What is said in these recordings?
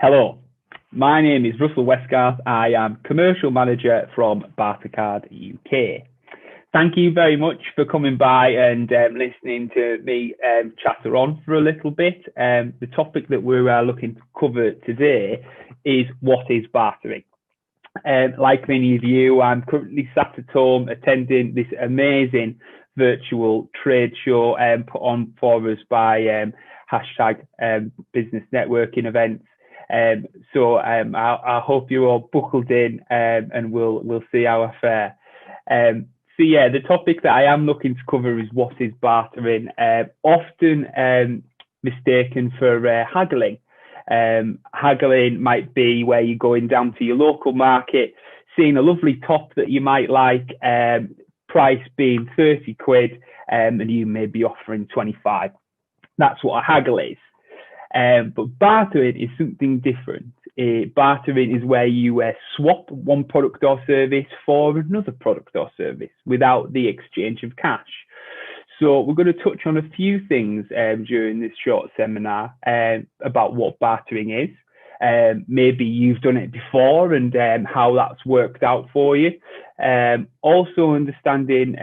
Hello, my name is Russell Westgarth. I am Commercial Manager from Bartercard UK. Thank you very much for coming by and listening to me chatter on for a little bit. The topic that we're looking to cover today is what is bartering. Like many of you, I'm currently sat at home attending this amazing virtual trade show put on for us by hashtag business networking events. I hope you're all buckled in and we'll see our fare. The topic that I am looking to cover is what is bartering, often mistaken for haggling. Haggling might be where you're going down to your local market, seeing a lovely top that you might like, price being 30 quid, and you may be offering 25. That's what a haggle is. But bartering is something different. Bartering is where you swap one product or service for another product or service without the exchange of cash. So we're going to touch on a few things during this short seminar about what bartering is. Maybe you've done it before and how that's worked out for you. Also understanding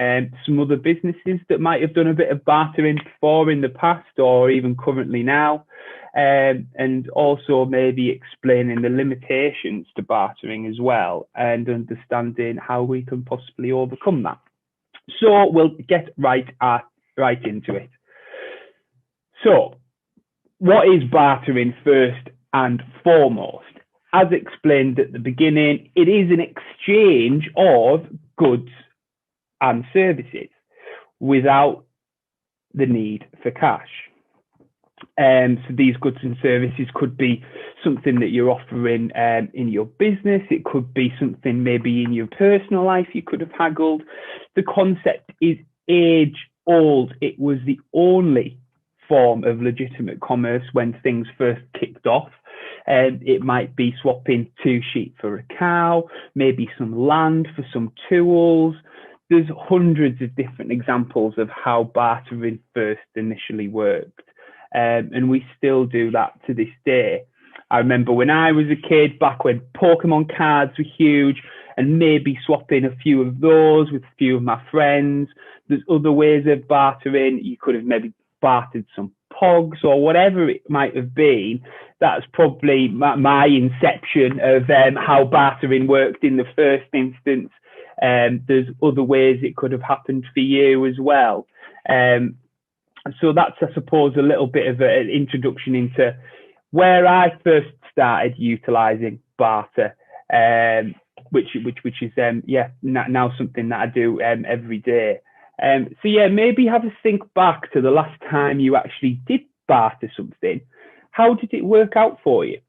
some other businesses that might have done a bit of bartering before in the past or even currently now. And also maybe explaining the limitations to bartering as well and understanding how we can possibly overcome that. So we'll get right into it. So what is bartering first and foremost? As explained at the beginning, it is an exchange of goods and services without the need for cash. So these goods and services could be something that you're offering in your business. It could be something maybe in your personal life you could have haggled. The concept is age old. It was the only form of legitimate commerce when things first kicked off. It might be swapping 2 sheep for a cow, maybe some land for some tools. There's hundreds of different examples of how bartering first initially worked. And we still do that to this day. I remember when I was a kid, back when Pokemon cards were huge, and maybe swapping a few of those with a few of my friends. There's other ways of bartering. You could have maybe bartered some pogs or whatever it might have been. That's probably my inception of how bartering worked in the first instance. There's other ways it could have happened for you as well. So that's, I suppose, a little bit of an introduction into where I first started utilising barter, which is now something that I do every day. Maybe have a think back to the last time you actually did barter something. How did it work out for you?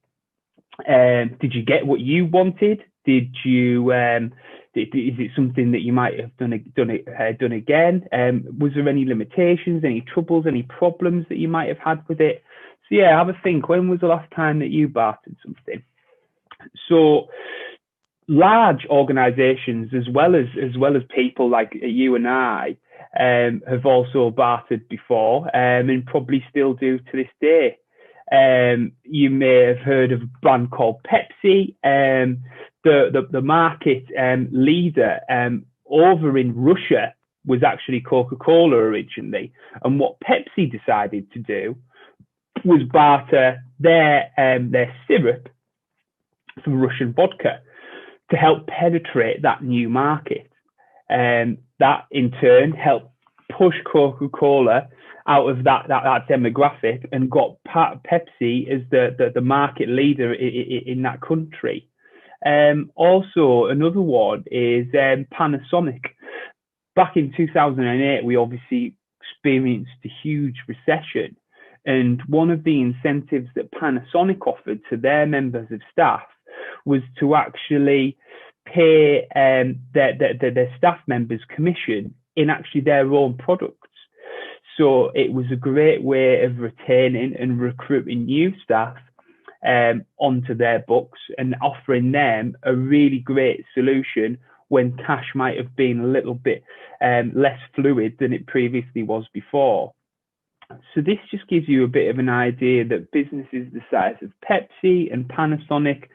Did you get what you wanted? Did you? Is it something that you might have done again? Was there any limitations, any troubles, any problems that you might have had with it? So have a think. When was the last time that you bartered something? So large organisations, as well as people like you and I, have also bartered before, and probably still do to this day. You may have heard of a brand called Pepsi. The market leader over in Russia was actually Coca-Cola originally. And what Pepsi decided to do was barter their syrup for Russian vodka to help penetrate that new market. That in turn helped push Coca-Cola out of that demographic and got Pepsi as the market leader in that country. Also, another one is Panasonic. Back in 2008, we obviously experienced a huge recession. And one of the incentives that Panasonic offered to their members of staff was to actually pay their staff members commission in actually their own products. So it was a great way of retaining and recruiting new staff onto their books and offering them a really great solution when cash might have been a little bit less fluid than it previously was before. So this just gives you a bit of an idea that businesses the size of Pepsi and Panasonic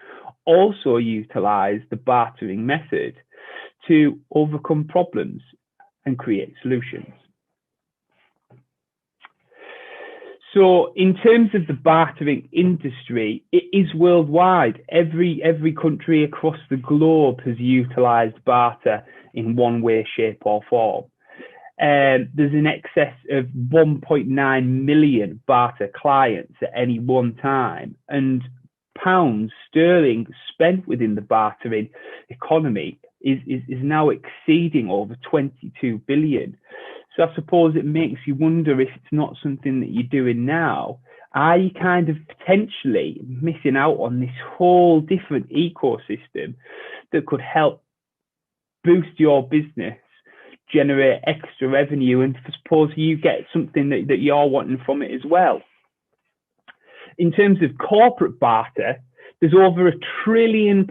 also utilize the bartering method to overcome problems and create solutions. So in terms of the bartering industry, it is worldwide. Every country across the globe has utilized barter in one way, shape or form. There's in excess of 1.9 million barter clients at any one time, and pounds sterling spent within the bartering economy is now exceeding over 22 billion. So I suppose it makes you wonder, if it's not something that you're doing now, are you kind of potentially missing out on this whole different ecosystem that could help boost your business, generate extra revenue, and suppose you get something that you're wanting from it as well? In terms of corporate barter, there's over £1 trillion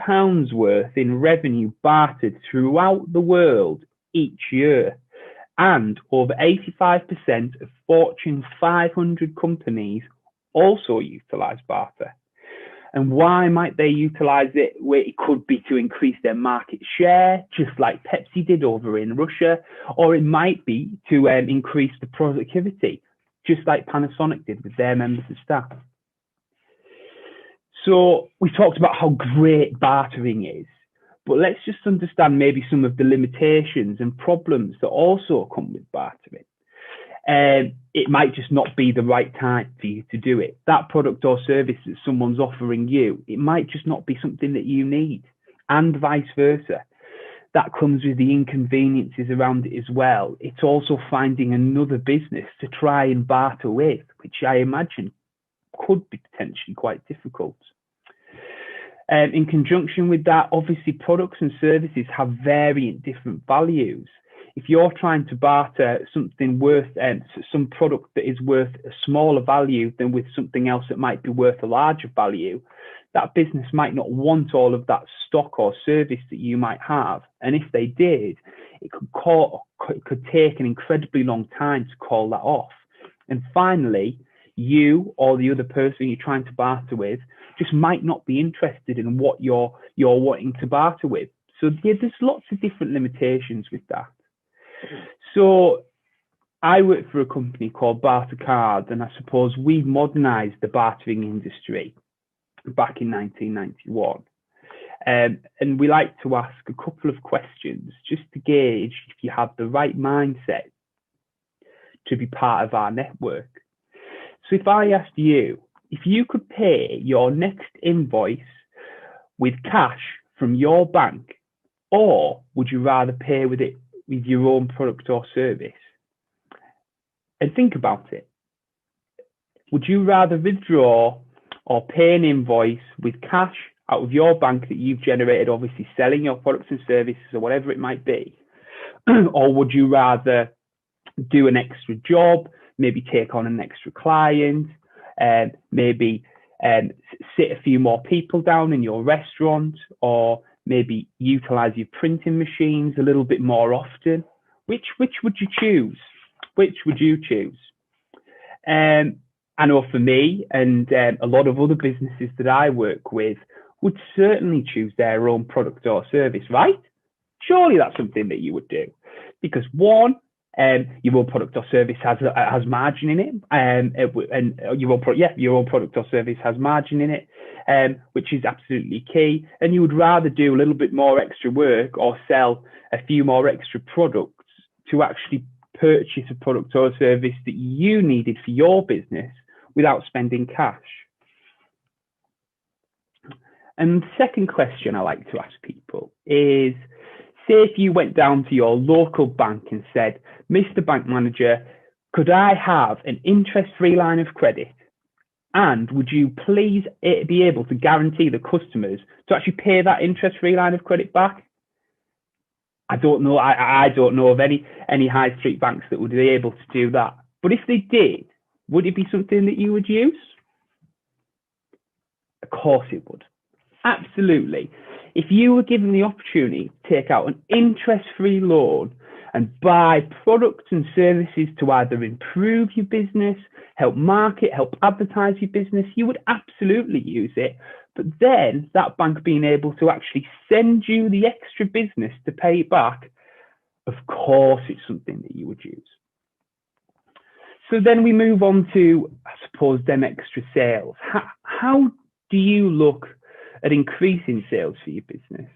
worth in revenue bartered throughout the world each year. And over 85% of Fortune 500 companies also utilize barter. And why might they utilize it? Well, it could be to increase their market share, just like Pepsi did over in Russia, or it might be to increase the productivity, just like Panasonic did with their members of staff. So we talked about how great bartering is, but let's just understand maybe some of the limitations and problems that also come with bartering. It might just not be the right time for you to do it. That product or service that someone's offering you, it might just not be something that you need, and vice versa. That comes with the inconveniences around it as well. It's also finding another business to try and barter with, which I imagine could be potentially quite difficult. In conjunction with that, obviously products and services have varying different values. If you're trying to barter something worth, some product that is worth a smaller value than with something else that might be worth a larger value, that business might not want all of that stock or service that you might have. And if they did, it could take an incredibly long time to call that off. And finally, you or the other person you're trying to barter with just might not be interested in what you're wanting to barter with. So yeah, there's lots of different limitations with that. So I work for a company called Barter Card, and I suppose we modernized the bartering industry back in 1991. And we like to ask a couple of questions just to gauge if you have the right mindset to be part of our network. So if I asked you, if you could pay your next invoice with cash from your bank, or would you rather pay with it with your own product or service? And think about it. Would you rather withdraw or pay an invoice with cash out of your bank that you've generated, obviously selling your products and services or whatever it might be? Or would you rather do an extra job, maybe take on an extra client, maybe sit a few more people down in your restaurant, or maybe utilize your printing machines a little bit more often? Which would you choose? Which would you choose? I know for me and a lot of other businesses that I work with would certainly choose their own product or service, right? Surely that's something that you would do, because one, your own product or service has margin in it, and your own product or service has margin in it, which is absolutely key. And you would rather do a little bit more extra work or sell a few more extra products to actually purchase a product or service that you needed for your business without spending cash. And the second question I like to ask people is, say if you went down to your local bank and said, Mr. Bank Manager, could I have an interest-free line of credit? And would you please be able to guarantee the customers to actually pay that interest-free line of credit back? I don't know. I don't know of any high street banks that would be able to do that. But if they did, would it be something that you would use? Of course it would. Absolutely. If you were given the opportunity to take out an interest-free loan and buy products and services to either improve your business, help market, help advertise your business, you would absolutely use it. But then that bank being able to actually send you the extra business to pay it back, of course, it's something that you would use. So then we move on to, I suppose, them extra sales. How do you look at increasing sales for your business?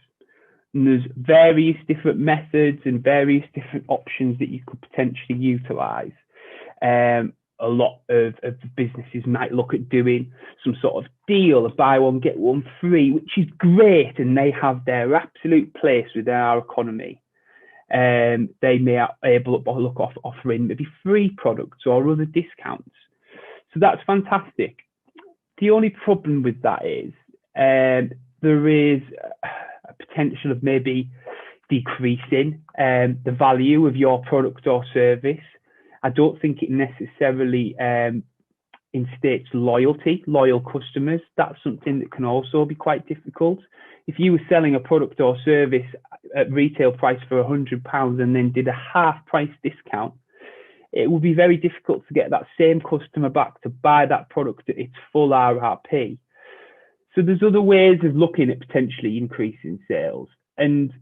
And there's various different methods and various different options that you could potentially utilize. A lot of businesses might look at doing some sort of deal, a buy one, get one free, which is great, and they have their absolute place within our economy. They may be able to look off offering maybe free products or other discounts. So that's fantastic. The only problem with that is there is a potential of maybe decreasing the value of your product or service. I don't think it necessarily instates loyal customers. That's something that can also be quite difficult. If you were selling a product or service at retail price for £100 and then did a half price discount, it would be very difficult to get that same customer back to buy that product at its full RRP. So there's other ways of looking at potentially increasing sales, and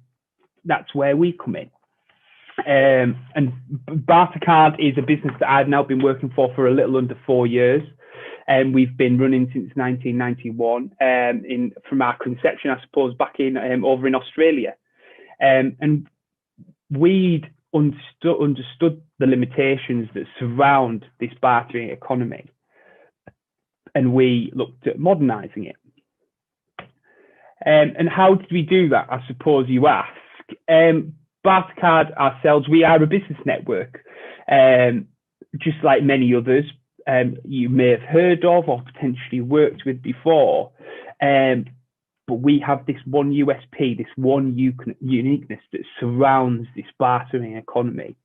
that's where we come in. And Bartercard is a business that I've now been working for a little under 4 years, and we've been running since 1991. From our conception, I suppose, back in over in Australia, and we'd understood the limitations that surround this bartering economy, and we looked at modernising it. And how did we do that, I suppose you ask? Bartercard ourselves, we are a business network, just like many others you may have heard of or potentially worked with before. But we have this one USP, this one uniqueness that surrounds this bartering economy.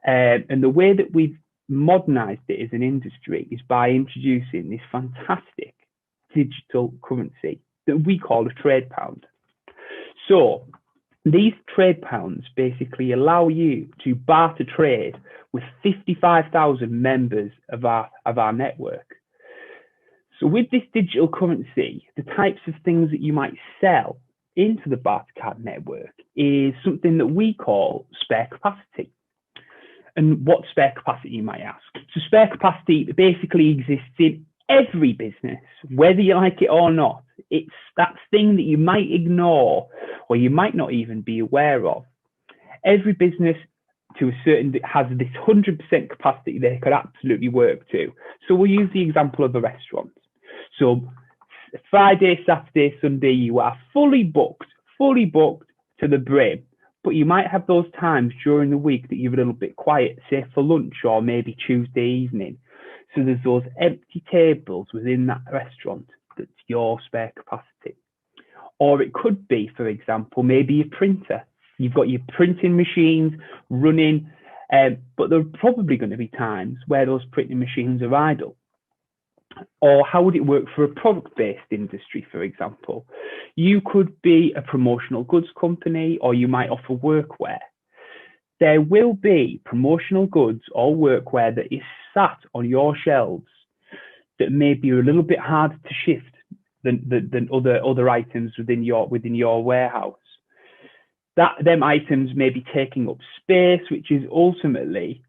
And the way that we've modernized it as an industry is by introducing this fantastic digital currency that we call a trade pound. So these trade pounds basically allow you to barter trade with 55,000 members of our network. So with this digital currency, the types of things that you might sell into the Bartercard network is something that we call spare capacity. And what spare capacity, you might ask? So spare capacity basically exists in every business, whether you like it or not. It's that thing that you might ignore or you might not even be aware of. Every business to a certain has this 100% capacity they could absolutely work to. So we'll use the example of a restaurant. So Friday, Saturday, Sunday, you are fully booked to the brim, but you might have those times during the week that you're a little bit quiet, say for lunch or maybe Tuesday evening. So there's those empty tables within that restaurant. That's your spare capacity. Or it could be, for example, maybe a printer. You've got your printing machines running, but there are probably going to be times where those printing machines are idle. Or how would it work for a product-based industry, for example? You could be a promotional goods company, or you might offer workwear. There will be promotional goods or workwear that is sat on your shelves that may be a little bit harder to shift than other items within your warehouse. Them items may be taking up space, which is ultimately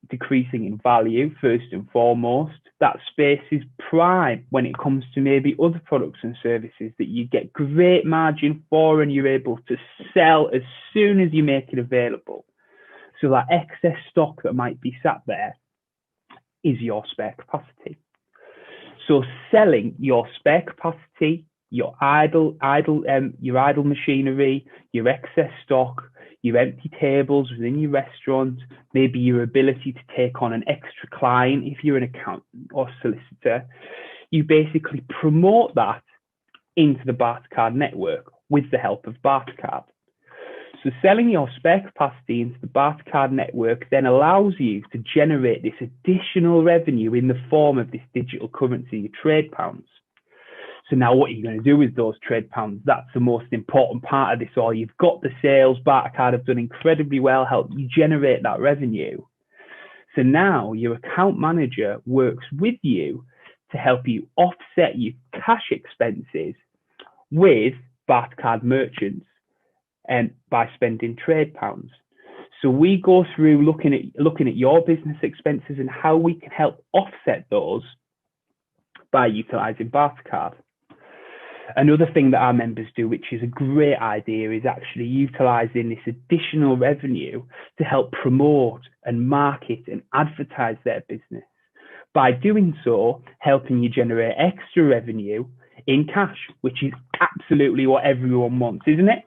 decreasing in value first and foremost. That space is prime when it comes to maybe other products and services that you get great margin for and you're able to sell as soon as you make it available. So that excess stock that might be sat there is your spare capacity. So selling your spare capacity, your idle machinery, your excess stock, your empty tables within your restaurant, maybe your ability to take on an extra client if you're an accountant or solicitor, you basically promote that into the Bartercard network with the help of Bartercard. So selling your spare capacity into the Bartercard network then allows you to generate this additional revenue in the form of this digital currency, your trade pounds. So now what are you going to do with those trade pounds? That's the most important part of this all. You've got the sales, Bartercard have done incredibly well, help you generate that revenue. So now your account manager works with you to help you offset your cash expenses with Bartercard merchants and by spending trade pounds. So we go through looking at your business expenses and how we can help offset those by utilising Bartercard. Another thing that our members do, which is a great idea, is actually utilising this additional revenue to help promote and market and advertise their business. By doing so, helping you generate extra revenue in cash, which is absolutely what everyone wants, isn't it?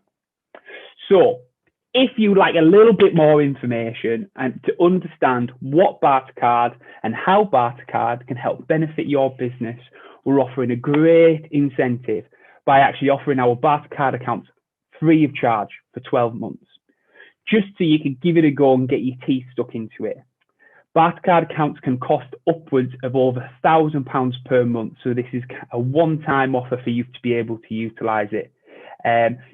So if you'd like a little bit more information and to understand what Bartercard and how Bartercard can help benefit your business, we're offering a great incentive by actually offering our Bartercard accounts free of charge for 12 months, just so you can give it a go and get your teeth stuck into it. Bartercard accounts can cost upwards of over £1,000 per month, so this is a one-time offer for you to be able to utilise it.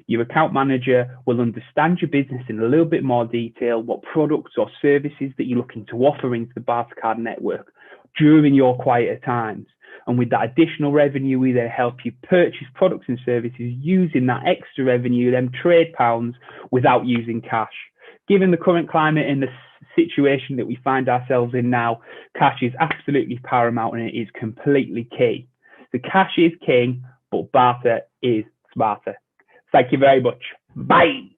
Your account manager will understand your business in a little bit more detail, what products or services that you're looking to offer into the Bartercard network during your quieter times. And with that additional revenue, we then help you purchase products and services using that extra revenue, them trade pounds, without using cash. Given the current climate and the situation that we find ourselves in now, cash is absolutely paramount and it is completely key. The cash is king, but barter is smarter. Thank you very much. Bye.